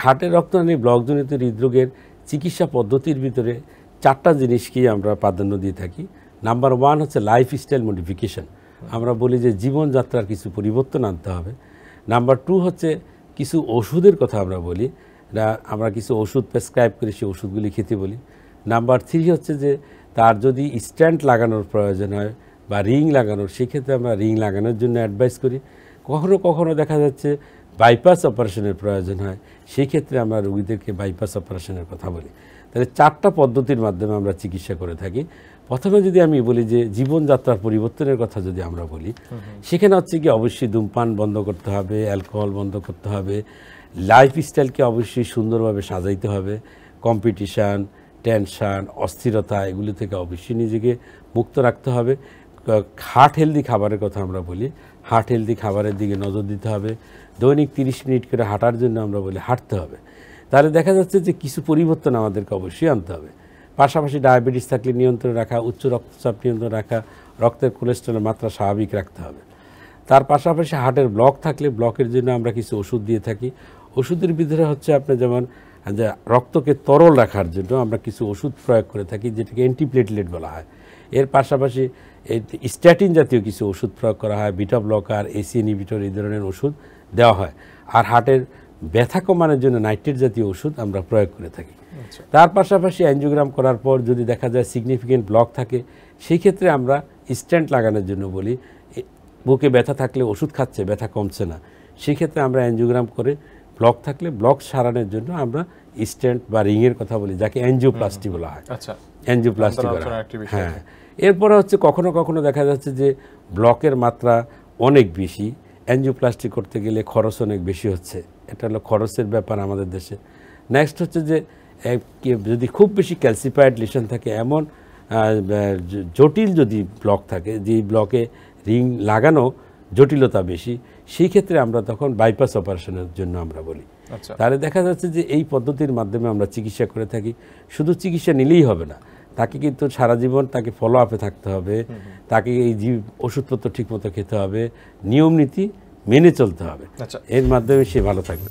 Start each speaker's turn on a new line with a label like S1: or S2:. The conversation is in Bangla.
S1: হার্টের রক্তনালী ব্লকজনিত হৃদরোগের চিকিৎসা পদ্ধতির ভিতরে 4টা জিনিসকেই আমরা প্রাধান্য দিয়ে থাকি। নাম্বার 1 হচ্ছে লাইফস্টাইল মডিফিকেশন, আমরা বলি যে জীবনযাত্রার কিছু পরিবর্তন আনতে হবে। নাম্বার 2 হচ্ছে কিছু ওষুধের কথা আমরা বলি, আমরা কিছু ওষুধ প্রেসক্রাইব করি, সেই ওষুধগুলি খেতে বলি। নাম্বার 3 হচ্ছে যে তার যদি স্ট্যান্ট লাগানোর প্রয়োজন হয় বা রিং লাগানোর, সেক্ষেত্রে আমরা রিং লাগানোর জন্য অ্যাডভাইস করি। কখনো কখনো দেখা যাচ্ছে বাইপাস অপারেশনের প্রয়োজন হয়, সেই ক্ষেত্রে আমরা রোগীদেরকে বাইপাস অপারেশনের কথা বলি। তাহলে 4টা পদ্ধতির মাধ্যমে আমরা চিকিৎসা করে থাকি। প্রথমে যদি আমি বলি যে জীবনযাত্রার পরিবর্তনের কথা যদি আমরা বলি, সেখানে হচ্ছে কি অবশ্যই ধূমপান বন্ধ করতে হবে, অ্যালকোহল বন্ধ করতে হবে, লাইফস্টাইলকে অবশ্যই সুন্দরভাবে সাজাইতে হবে, কম্পিটিশান, টেনশান, অস্থিরতা এগুলি থেকে অবশ্যই নিজেকে মুক্ত রাখতে হবে। হার্ট হেলদি খাবারের কথা আমরা বলি, হার্ট হেলদি খাবারের দিকে নজর দিতে হবে। দৈনিক 30 মিনিট করে হাঁটার জন্য আমরা বলি হাঁটতে হবে। তাহলে দেখা যাচ্ছে যে কিছু পরিবর্তন আমাদেরকে অবশ্যই আনতে হবে। পাশাপাশি ডায়াবেটিস থাকলে নিয়ন্ত্রণে রাখা, উচ্চ রক্তচাপ নিয়ন্ত্রণে রাখা, রক্তের কোলেস্টেরলের মাত্রা স্বাভাবিক রাখতে হবে। তার পাশাপাশি হার্টের ব্লক থাকলে ব্লকের জন্য আমরা কিছু ওষুধ দিয়ে থাকি। ওষুধের ভিতরে হচ্ছে আপনার যেমন যে রক্তকে তরল রাখার জন্য আমরা কিছু ওষুধ প্রয়োগ করে থাকি, যেটাকে অ্যান্টিপ্লেটলেট বলা হয়। এর পাশাপাশি স্ট্যাটিন জাতীয় কিছু ওষুধ প্রয়োগ করা হয়, বিটা ব্লকার, এসি ইনহিবিটর, এই ধরনের ওষুধ দেওয়া হয়। আর হার্টের ব্যথা কমানোর জন্য নাইট্রেট জাতীয় ওষুধ আমরা প্রয়োগ করে থাকি। তার পাশাপাশি অ্যাঞ্জিওগ্রাম করার পর যদি দেখা যায় সিগনিফিকেন্ট ব্লক থাকে, সেই ক্ষেত্রে আমরা স্ট্যান্ট লাগানোর জন্য বলি। বুকে ব্যথা থাকলে ওষুধ খাচ্ছে, ব্যথা কমছে না, সেই ক্ষেত্রে আমরা অ্যাঞ্জিওগ্রাম করে ব্লক থাকলে ব্লক সারানোর জন্য আমরা স্ট্যান্ট বা রিংয়ের কথা বলি, যাকে অ্যাঞ্জিওপ্লাস্টি বলা হয়। অ্যাঞ্জিওপ্লাস্টি করা, হ্যাঁ। এরপরে হচ্ছে কখনো কখনো দেখা যাচ্ছে যে ব্লকের মাত্রা অনেক বেশি, অ্যাঞ্জিওপ্লাস্টি করতে গেলে খরচ অনেক বেশি হচ্ছে, এটা হলো খরচের ব্যাপার আমাদের দেশে। নেক্সট হচ্ছে যে যদি খুব বেশি ক্যালসিফাইড লিশন থাকে, এমন জটিল যদি ব্লক থাকে, যে ব্লকে রিং লাগানো জটিলতা বেশি, সেই ক্ষেত্রে আমরা তখন বাইপাস অপারেশনের জন্য আমরা বলি। তাহলে দেখা যাচ্ছে যে এই পদ্ধতির মাধ্যমে আমরা চিকিৎসা করে থাকি। শুধু চিকিৎসা নিলেই হবে না, তাকে কিন্তু সারা জীবন তাকে ফলো আপে থাকতে হবে, তাকে এই ওষুধপত্র ঠিকমতো খেতে হবে, নিয়ম নীতি মেনে চলতে হবে, এর মাধ্যমে সে ভালো থাকবে।